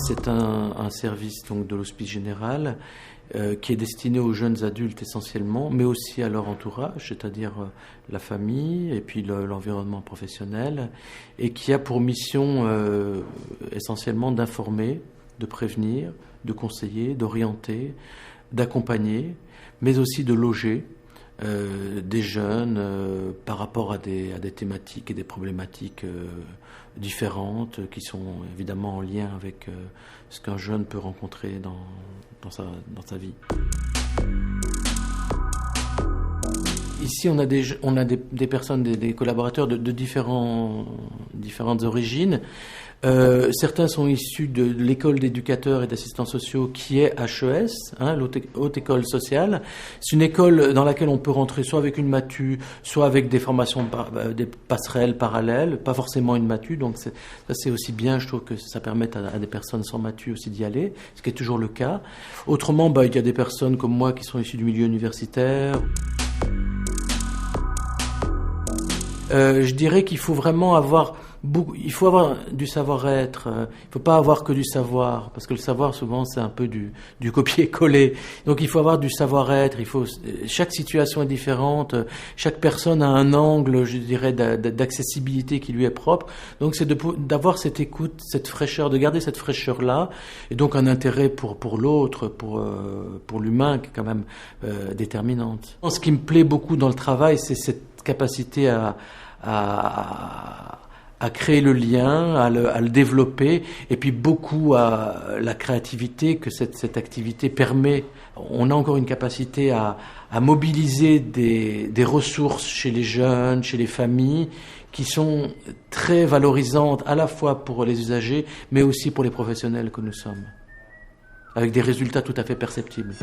c'est un service donc de l'Hospice Général qui est destiné aux jeunes adultes essentiellement, mais aussi à leur entourage, c'est-à-dire la famille et puis l'environnement professionnel, et qui a pour mission essentiellement d'informer, de prévenir, de conseiller, d'orienter, d'accompagner, mais aussi de loger des jeunes par rapport à des thématiques et des problématiques différentes qui sont évidemment en lien avec ce qu'un jeune peut rencontrer dans sa vie. Ici, on a des personnes, des collaborateurs de différentes origines. Certains sont issus de l'école d'éducateurs et d'assistants sociaux qui est HES, l'Haute École Sociale. C'est une école dans laquelle on peut rentrer soit avec une matu, soit avec des formations, des passerelles parallèles, pas forcément une matu. Donc ça c'est aussi bien, je trouve que ça permet à des personnes sans matu aussi d'y aller, ce qui est toujours le cas. Autrement, il y a des personnes comme moi qui sont issues du milieu universitaire. Je dirais qu'il faut vraiment avoir du savoir-être. Il faut pas avoir que du savoir, parce que le savoir souvent c'est un peu du copier-coller. Donc il faut avoir du savoir-être. Chaque situation est différente. Chaque personne a un angle, je dirais, d'accessibilité qui lui est propre. Donc c'est d'avoir cette écoute, cette fraîcheur, de garder cette fraîcheur-là, et donc un intérêt pour l'autre, pour l'humain qui est quand même déterminante. Ce qui me plaît beaucoup dans le travail, c'est cette capacité à créer le lien, à le développer, et puis beaucoup à la créativité que cette activité permet. On a encore une capacité à mobiliser des ressources chez les jeunes, chez les familles, qui sont très valorisantes à la fois pour les usagers, mais aussi pour les professionnels que nous sommes, avec des résultats tout à fait perceptibles.